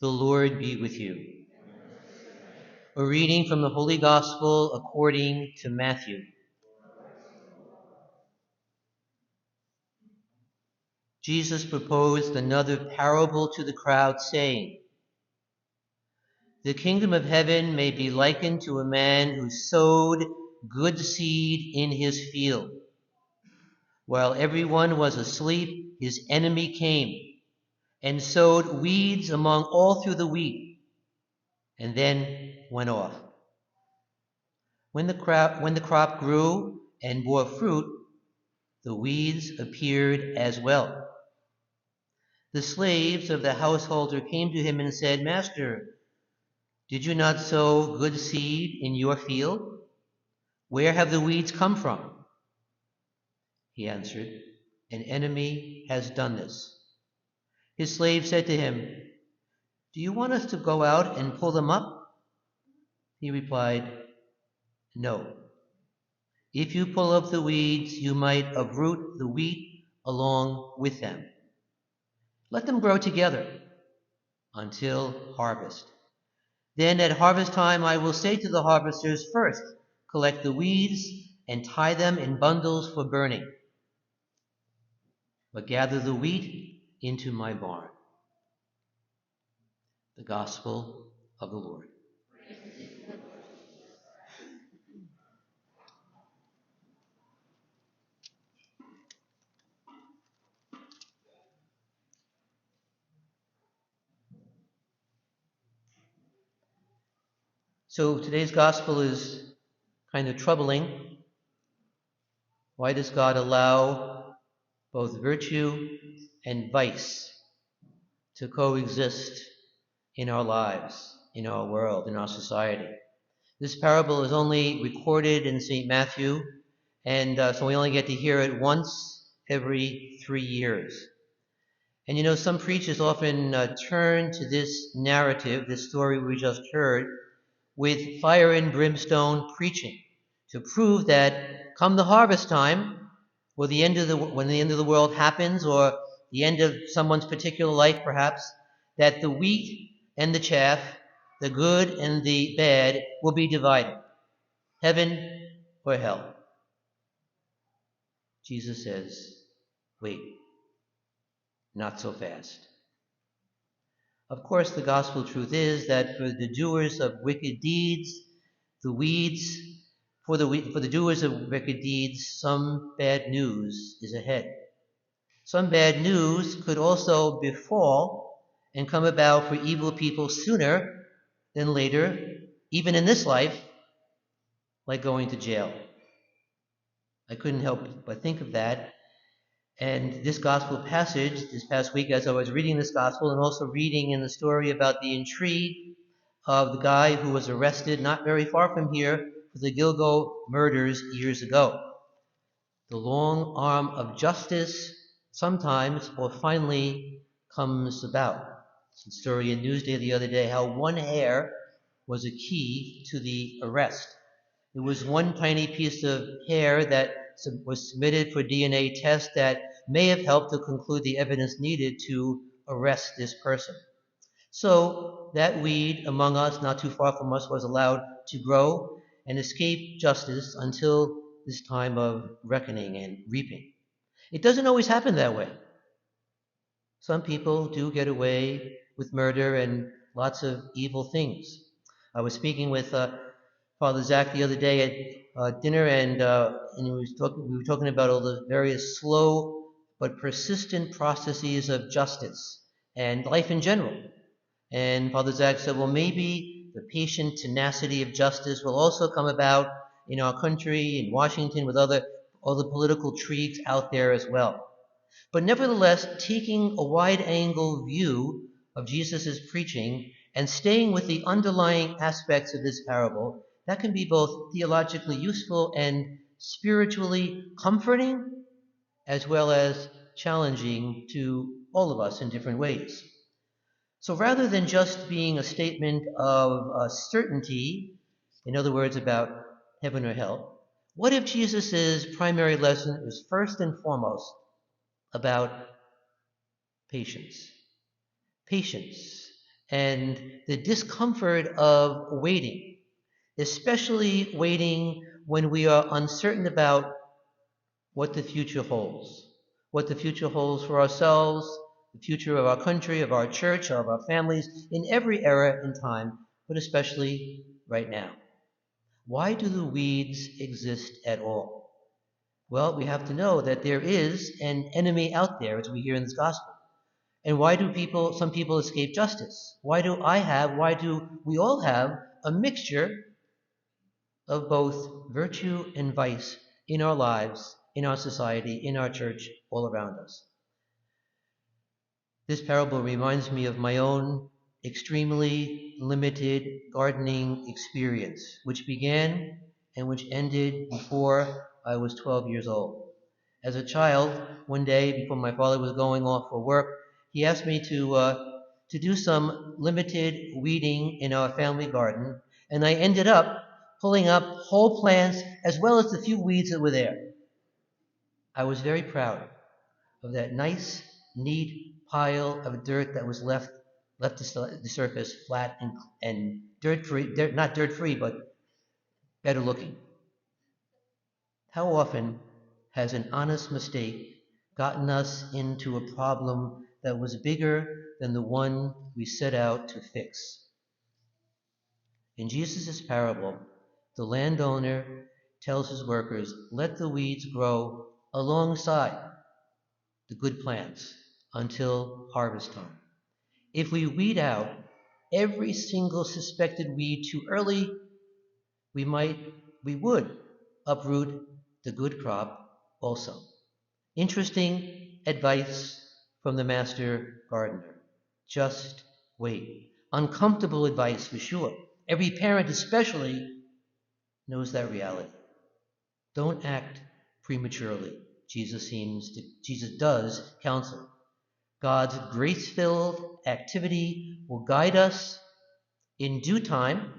The Lord be with you. A reading from the Holy Gospel according to Matthew. Jesus proposed another parable to the crowd, saying, "The kingdom of heaven may be likened to a man who sowed good seed in his field. While everyone was asleep, his enemy came and sowed weeds among all through the wheat, and then went off. When the crop grew and bore fruit, the weeds appeared as well. The slaves of the householder came to him and said, 'Master, did you not sow good seed in your field? Where have the weeds come from?' He answered, 'An enemy has done this.' His slave said to him, 'Do you want us to go out and pull them up?' He replied, 'No. If you pull up the weeds, you might uproot the wheat along with them. Let them grow together until harvest. Then at harvest time I will say to the harvesters, first, collect the weeds and tie them in bundles for burning, but gather the wheat into my barn.'" The Gospel of the Lord. So today's Gospel is kind of troubling. Why does God allow both virtue and vice to coexist in our lives, in our world, in our society? This parable is only recorded in St. Matthew, and so we only get to hear it once every 3 years. And you know, some preachers often turn to this narrative, this story we just heard, with fire and brimstone preaching to prove that come the harvest time, or when the end of the world happens, or the end of someone's particular life perhaps, that the wheat and the chaff, the good and the bad, will be divided. Heaven or hell. Jesus says, wait, not so fast. Of course, the gospel truth is that for the doers of wicked deeds, the weeds, for the doers of wicked deeds, some bad news is ahead. Some bad news could also befall and come about for evil people sooner than later, even in this life, like going to jail. I couldn't help but think of that. And this gospel passage, this past week, as I was reading this gospel and also reading in the story about the intrigue of the guy who was arrested not very far from here for the Gilgo murders years ago. The long arm of justice sometimes or finally comes about. It's a story in Newsday the other day how one hair was a key to the arrest. It was one tiny piece of hair that was submitted for DNA test that may have helped to conclude the evidence needed to arrest this person. So that weed among us, not too far from us, was allowed to grow and escape justice until this time of reckoning and reaping. It doesn't always happen that way. Some people do get away with murder and lots of evil things. I was speaking with Father Zach the other day at dinner, and we were talking about all the various slow but persistent processes of justice and life in general. And Father Zach said, well, maybe the patient tenacity of justice will also come about in our country, in Washington, with all the political intrigues out there as well. But nevertheless, taking a wide-angle view of Jesus' preaching and staying with the underlying aspects of this parable, that can be both theologically useful and spiritually comforting, as well as challenging to all of us in different ways. So rather than just being a statement of certainty, in other words, about heaven or hell, what if Jesus' primary lesson is first and foremost about patience? Patience and the discomfort of waiting, especially waiting when we are uncertain about what the future holds, what the future holds for ourselves, the future of our country, of our church, of our families, in every era and time, but especially right now. Why do the weeds exist at all? Well, we have to know that there is an enemy out there, as we hear in this gospel. And why do some people escape justice? Why do we all have a mixture of both virtue and vice in our lives, in our society, in our church, all around us? This parable reminds me of my own extremely limited gardening experience, which began and which ended before I was 12 years old. As a child, one day before my father was going off for work, he asked me to do some limited weeding in our family garden, and I ended up pulling up whole plants as well as the few weeds that were there. I was very proud of that nice, neat pile of dirt that was left the surface flat and dirt free, not dirt free, but better looking. How often has an honest mistake gotten us into a problem that was bigger than the one we set out to fix? In Jesus' parable, the landowner tells his workers, let the weeds grow alongside the good plants until harvest time. If we weed out every single suspected weed too early, we would uproot the good crop also. Interesting advice from the master gardener. Just wait. Uncomfortable advice for sure. Every parent especially knows that reality. Don't act prematurely. Jesus does counsel. God's grace-filled activity will guide us in due time,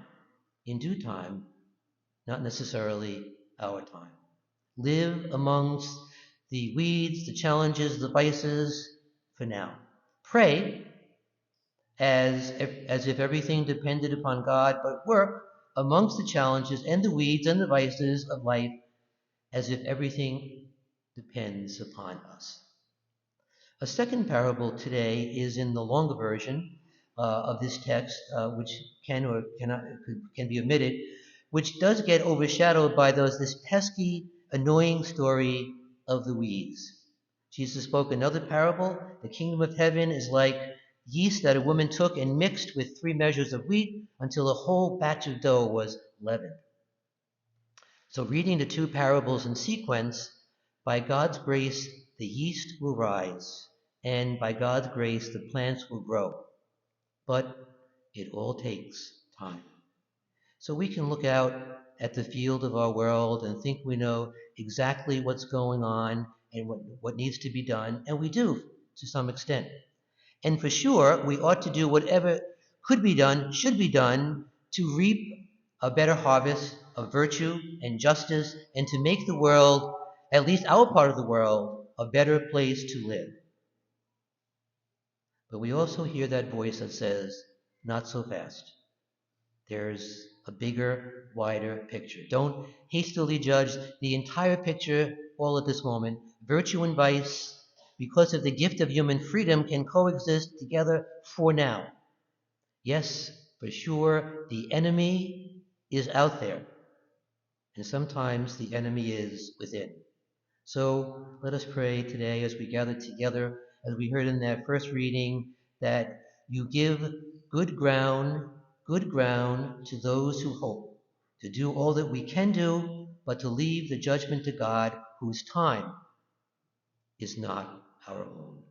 not necessarily our time. Live amongst the weeds, the challenges, the vices for now. Pray as if everything depended upon God, but work amongst the challenges and the weeds and the vices of life as if everything depends upon us. A second parable today is in the longer version of this text, which can be omitted, which does get overshadowed by this pesky, annoying story of the weeds. Jesus spoke another parable. The kingdom of heaven is like yeast that a woman took and mixed with 3 measures of wheat until a whole batch of dough was leavened. So reading the 2 parables in sequence, by God's grace, the yeast will rise, and by God's grace, the plants will grow. But it all takes time. So we can look out at the field of our world and think we know exactly what's going on and what needs to be done, and we do to some extent. And for sure, we ought to do whatever could be done, should be done, to reap a better harvest of virtue and justice, and to make the world, at least our part of the world, a better place to live. But we also hear that voice that says, not so fast. There's a bigger, wider picture. Don't hastily judge the entire picture all at this moment. Virtue and vice, because of the gift of human freedom, can coexist together for now. Yes, for sure, the enemy is out there, and sometimes the enemy is within. So let us pray today as we gather together, as we heard in that first reading, that you give good ground to those who hope, to do all that we can do, but to leave the judgment to God, whose time is not our own.